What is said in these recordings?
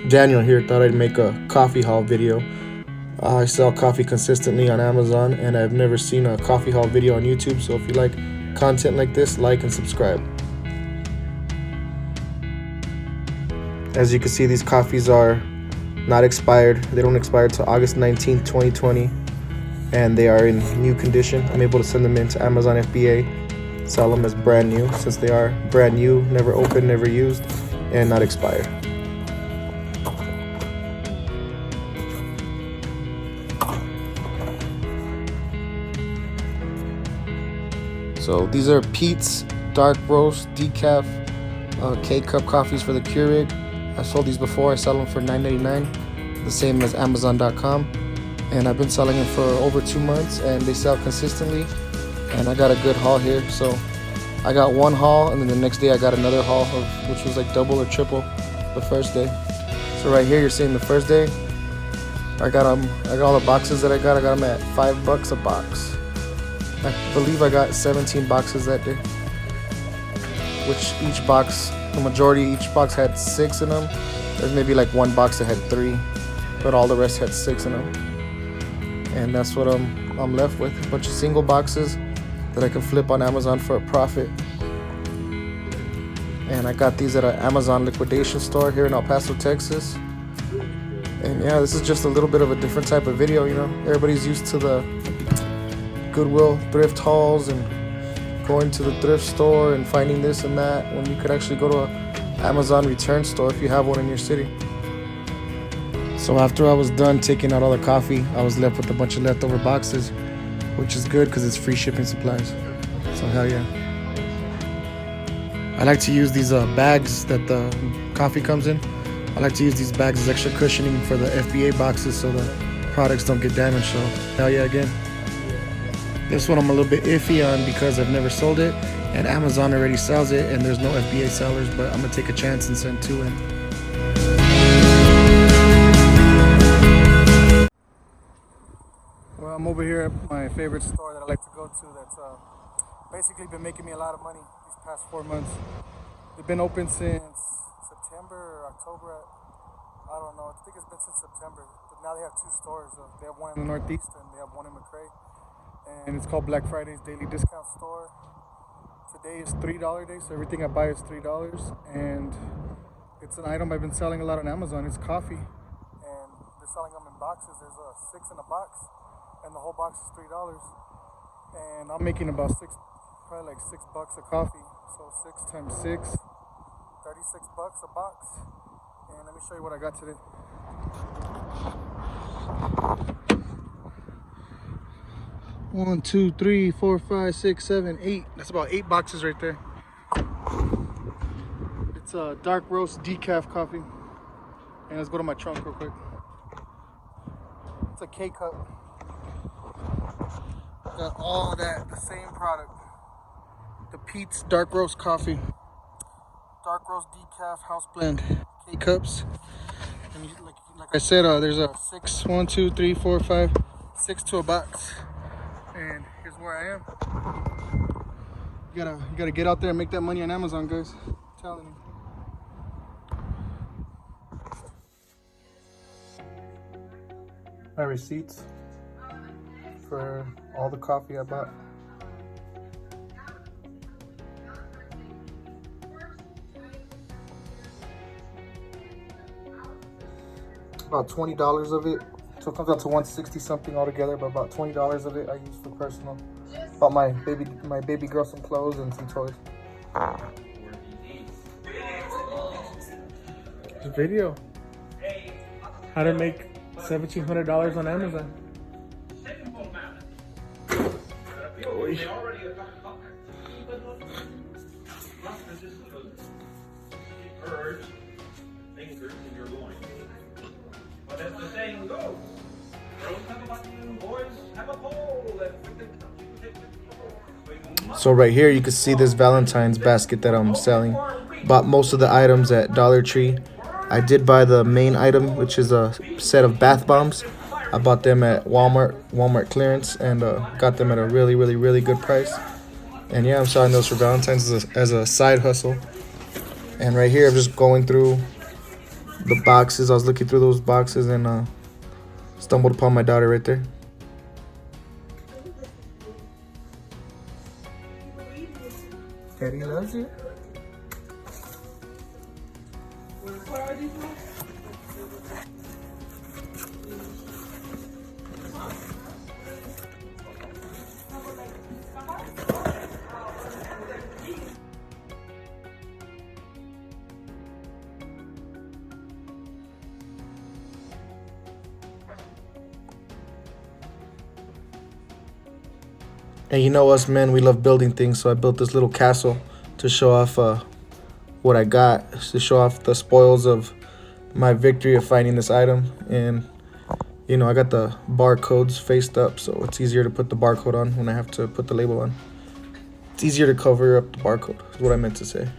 Daniel here. Thought I'd make a coffee haul video. I sell coffee consistently on Amazon, and I've never seen a coffee haul video on YouTube, so if you like content like this, like and subscribe. As you can see, these coffees are not expired. They don't expire until August 19th, 2020, and they are in new condition. I'm able to send them into Amazon FBA, sell them as brand new, since they are brand new, never opened, never used, and not expired. So these are Pete's dark roast decaf K-cup coffees for the Keurig. I sold these before. I sell them for $9.99, the same as Amazon.com. And I've been selling them for over 2 months, and they sell consistently. And I got a good haul here. So I got one haul, and then the next day I got another haul, which was like double or triple the first day. So right here, you're seeing the first day. I got all the boxes that I got them at $5 a box. I believe I got 17 boxes that day, which each box, the majority, each box had 6 in them. There's maybe like one box that had 3, but all the rest had 6 in them. And that's what I'm left with, a bunch of single boxes that I can flip on Amazon for a profit. And I got these at an Amazon liquidation store here in El Paso, Texas. And yeah, this is just a little bit of a different type of video, you know. Everybody's used to the Goodwill thrift hauls and going to the thrift store and finding this and that, when you could actually go to a Amazon return store if you have one in your city. So after I was done taking out all the coffee, I was left with a bunch of leftover boxes, which is good because it's free shipping supplies. So hell yeah. I like to use these bags that the coffee comes in. I like to use these bags as extra cushioning for the FBA boxes so the products don't get damaged. So hell yeah again. This one I'm a little bit iffy on because I've never sold it, and Amazon already sells it, and there's no FBA sellers, but I'm gonna take a chance and send 2 in. Well, I'm over here at my favorite store that I like to go to that's basically been making me a lot of money these past 4 months. They've been open since September or October. I don't know. I think it's been since September, but now they have 2 stores. They have one in the Northeast and they have one in McRae. And it's called Black Friday's Daily Discount Store. Today is $3 day, so everything I buy is $3. And it's an item I've been selling a lot on Amazon. It's coffee, and they're selling them in boxes. There's 6 in a box, and the whole box is $3. And I'm making about probably like $6 a coffee. So 6 times 6, $36 a box. And let me show you what I got today. 1, 2, 3, 4, 5, 6, 7, 8. That's about 8 boxes right there. It's a dark roast decaf coffee. And let's go to my trunk real quick. It's a K-cup. Got all of that, the same product. The Pete's dark roast coffee. Dark roast decaf house blend K-cups. And like I said, there's a 6, 1, 2, 3, 4, 5, 6 to a box. And here's where I am. You gotta get out there and make that money on Amazon, guys. I'm telling you. My receipts for all the coffee I bought. About $20 of it. So it comes out to $160 something altogether, but about $20 of it I use for personal. Bought my baby girl some clothes and some toys. This video. How to make $1,700 on Amazon. But as the saying goes, girls have a button, boys have a pole. So right here you can see this Valentine's basket that I'm selling. Bought most of the items at Dollar Tree. I did buy the main item, which is a set of bath bombs. I bought them at Walmart clearance, and got them at a really good price. And yeah, I'm selling those for Valentine's as a side hustle. And right here I'm just going through the boxes. I was looking through those boxes and stumbled upon my daughter right there. Daddy loves you. What are these ones? And you know us men, we love building things, so I built this little castle to show off what I got, to show off the spoils of my victory of finding this item. And you know, I got the barcodes faced up, so it's easier to put the barcode on when I have to put the label on. It's easier to cover up the barcode, is what I meant to say.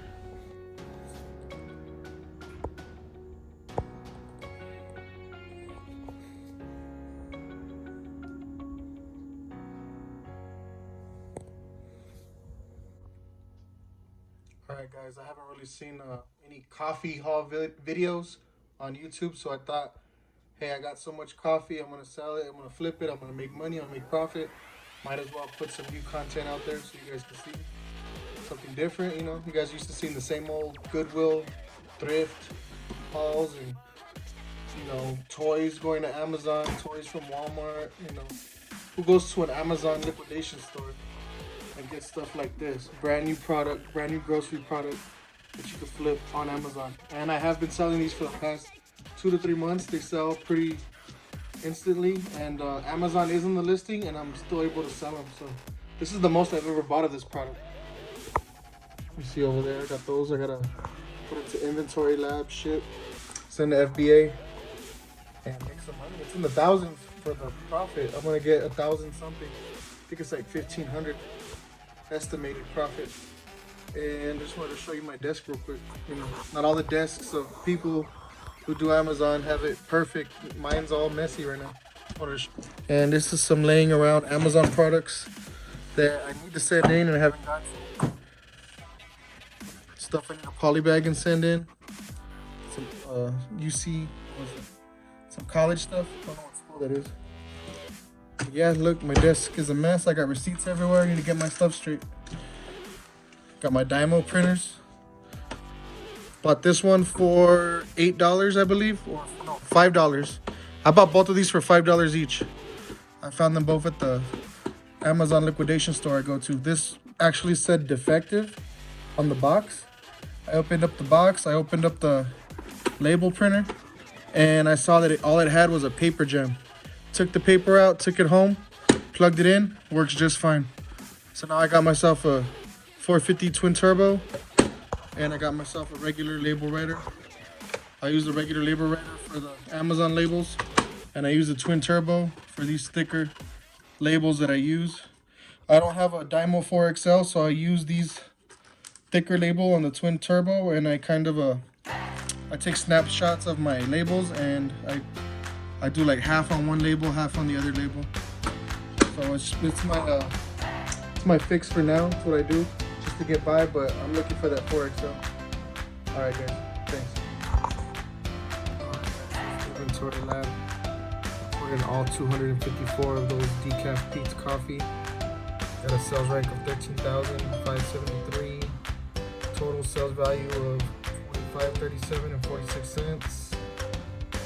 Alright guys, I haven't really seen any coffee haul videos on YouTube, so I thought, hey, I got so much coffee, I'm going to sell it, I'm going to flip it, I'm going to make money, I'm going to make profit. Might as well put some new content out there so you guys can see something different, you know. You guys used to seeing the same old Goodwill, thrift hauls, and, you know, toys going to Amazon, toys from Walmart, you know. Who goes to an Amazon liquidation store and get stuff like this? Brand new product, brand new grocery product that you can flip on Amazon. And I have been selling these for the past 2 to 3 months. They sell pretty instantly, and Amazon is in the listing, and I'm still able to sell them. So this is the most I've ever bought of this product. You see over there, I got those. I gotta put it to inventory, lab, ship, send to FBA, and make some money. It's in the thousands for the profit. I'm gonna get 1,000 something. I think it's like 1,500 estimated profit. And just wanted to show you my desk real quick. You know, not all the desks of people who do Amazon have it perfect. Mine's all messy right now. And this is some laying around Amazon products that I need to send in and I haven't got to. Stuff I need to polybag and send in. Some UC, some college stuff. I don't know what school that is. But yeah, look, my desk is a mess. I got receipts everywhere. I need to get my stuff straight. Got my Dymo printers. Bought this one for $8, I believe, or no, $5. I bought both of these for $5 each. I found them both at the Amazon liquidation store I go to. This actually said defective on the box. I opened up the box, I opened up the label printer, and I saw that all it had was a paper jam. Took the paper out, took it home, plugged it in, works just fine. So now I got myself a 450 twin turbo, and I got myself a regular label writer. I use the regular label writer for the Amazon labels, and I use the twin turbo for these thicker labels that I use. I don't have a Dymo 4XL, so I use these thicker label on the twin turbo, and I kind of I take snapshots of my labels, and I do like half on one label, half on the other label. So it's my fix for now. It's what I do just to get by, but I'm looking for that 4XL. All right, guys, thanks. Inventory lab. Put in all 254 of those decaf Pete's coffee. Got a sales rank of 13,573. Total sales value of $45.37 and 46 cents.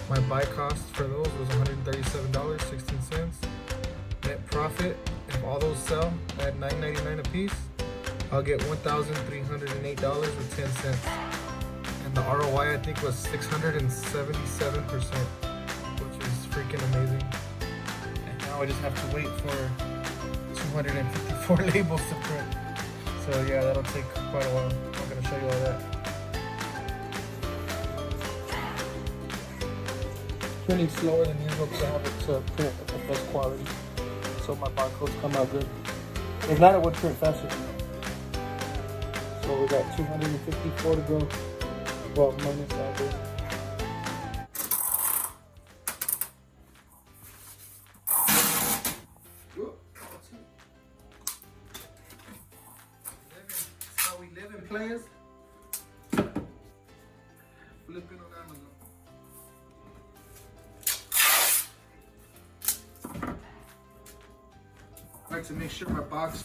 My buy cost for those was $137.16. Net profit, if all those sell at $9.99 a piece, I'll get $1,308.10. And the ROI I think was 677%, which is freaking amazing. And now I just have to wait for 254 labels to print. So yeah, that'll take quite a while. I'm gonna show you all that. Printing slower than usual because I have it to print at the best quality, so my barcodes come out good. If not, it would print faster. So we got 254 to go. Well, minus all this. That's how we live in, players. Flipping on Amazon. like to make sure my box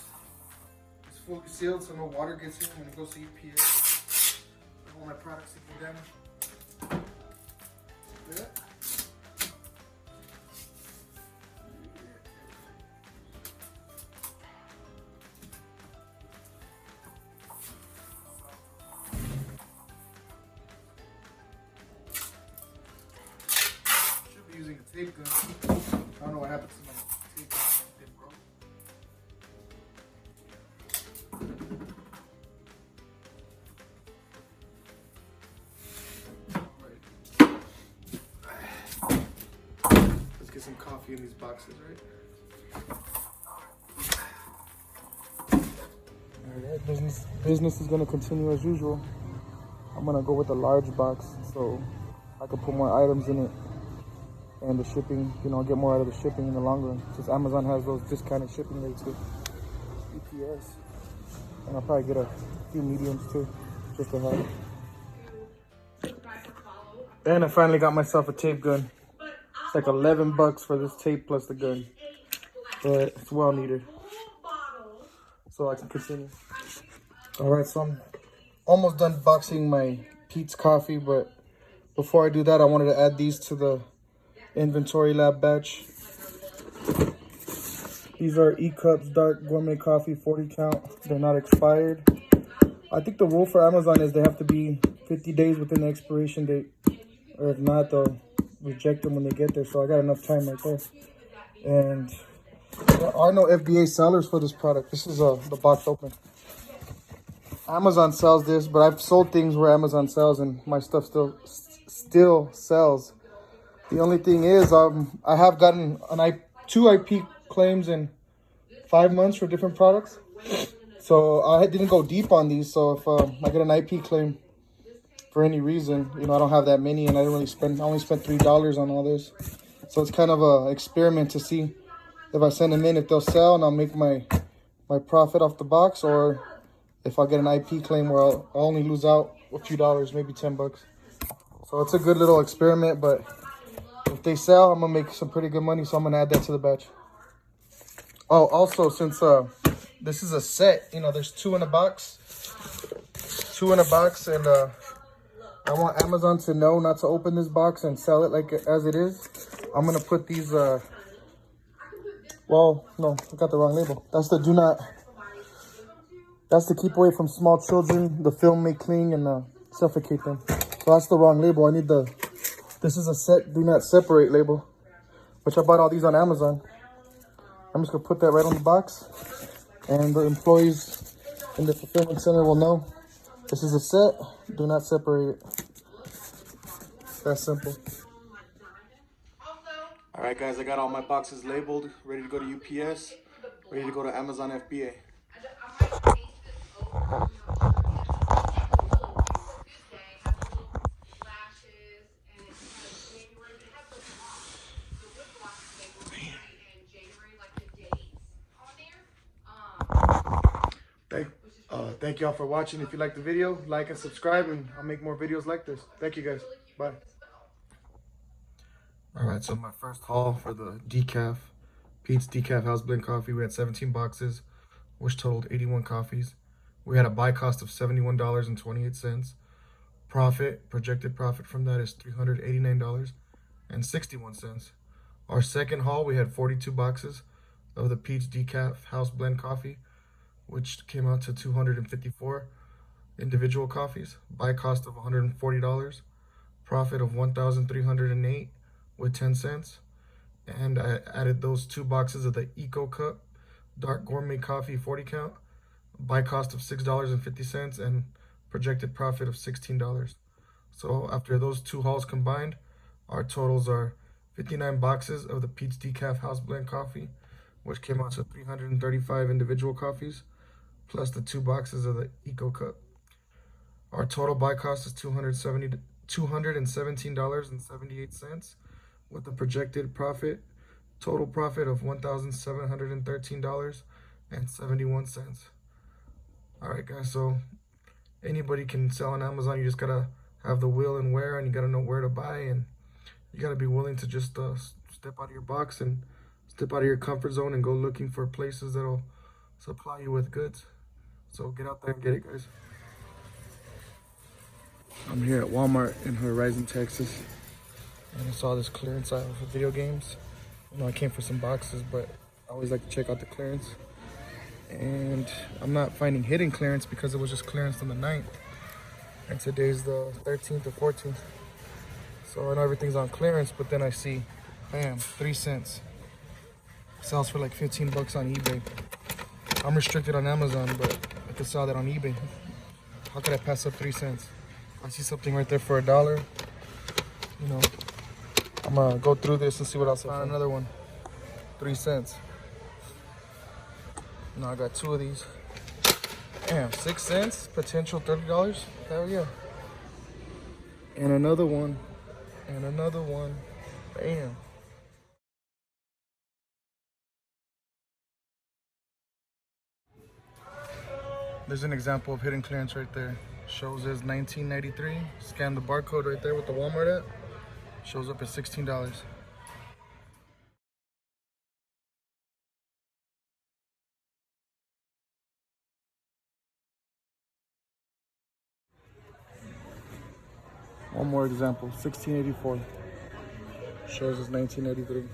is fully sealed so no water gets in when it goes to UPS. I don't want my products to get damaged. Yeah. Should be using a tape gun. I don't know what happened to my tape gun. It didn't grow. Let's get some coffee in these boxes, right? Alright, business is gonna continue as usual. I'm gonna go with a large box so I can put more items in it, and the shipping, you know, get more out of the shipping in the long run, since Amazon has those discounted shipping rates with UPS. And I'll probably get a few mediums too, just to have. And I finally got myself a tape gun. It's like $11 for this tape plus the gun, but it's well needed, so I can continue. All right, so I'm almost done boxing my Pete's coffee, but before I do that, I wanted to add these to the inventory lab batch. These are E-Cups Dark Gourmet Coffee 40 count. They're not expired. I think the rule for Amazon is they have to be 50 days within the expiration date, or if not, they'll reject them when they get there. So I got enough time right there. And there are no FBA sellers for this product. This is the box open. Amazon sells this, but I've sold things where Amazon sells and my stuff still sells. The only thing is, I have gotten two IP claims in 5 months for different products. So I didn't go deep on these. So if I get an IP claim for any reason, you know, I don't have that many, and I only spent $3 on all this. So it's kind of a experiment to see if I send them in, if they'll sell, and I'll make my profit off the box, or if I get an IP claim where I'll only lose out a few dollars, maybe $10. So it's a good little experiment, but if they sell, I'm gonna make some pretty good money, so I'm gonna add that to the batch. Oh, also, since this is a set, you know, there's two in a box, and I want Amazon to know not to open this box and sell it like as it is. I'm gonna put these, well, no, I got the wrong label. That's to keep away from small children. The film may cling and suffocate them. So that's the wrong label. I need this is a set, do not separate label, which I bought all these on Amazon. I'm just gonna put that right on the box, and the employees in the fulfillment center will know this is a set, do not separate it. That's simple. All right, guys, I got all my boxes labeled, ready to go to UPS, ready to go to Amazon FBA. Thank y'all for watching. If you like the video, like and subscribe, and I'll make more videos like this. Thank you, guys. Bye. All right, so my first haul for the decaf, Pete's Decaf House Blend Coffee. We had 17 boxes, which totaled 81 coffees. We had a buy cost of $71.28. Projected profit from that is $389.61. Our second haul, we had 42 boxes of the Pete's Decaf House Blend Coffee, which came out to 254 individual coffees. Buy cost of $140. Profit of $1,308 with 10 cents. And I added those 2 boxes of the Eco Cup Dark Gourmet Coffee 40 count. Buy cost of $6.50 and projected profit of $16. So after those 2 hauls combined, our totals are 59 boxes of the Pete's Decaf House Blend Coffee, which came out to 335 individual coffees, plus the 2 boxes of the Eco Cup. Our total buy cost is $217.78, with a projected total profit of $1,713.71. All right, guys, so anybody can sell on Amazon. You just gotta have the will and where, and you gotta know where to buy, and you gotta be willing to just step out of your box and step out of your comfort zone and go looking for places that'll supply you with goods. So get out there and get it, guys. I'm here at Walmart in Horizon, Texas, and I saw this clearance aisle for video games. You know, I came for some boxes, but I always like to check out the clearance. And I'm not finding hidden clearance because it was just clearance on the 9th. And today's the 13th or 14th. So I know everything's on clearance, but then I see, bam, 3 cents. Sells for like 15 bucks on eBay. I'm restricted on Amazon, but I could sell that on eBay. How could I pass up 3 cents? I see something right there for $1. You know, I'm gonna go through this and see what else I found. Another one, 3 cents. Now I got 2 of these. Damn, 6 cents, potential $30. Hell yeah. And another one, and another one. Bam. There's an example of hidden clearance right there. Shows as $19.93. Scan the barcode right there with the Walmart app. Shows up at $16. One more example, $16.84. Shows as $19.83.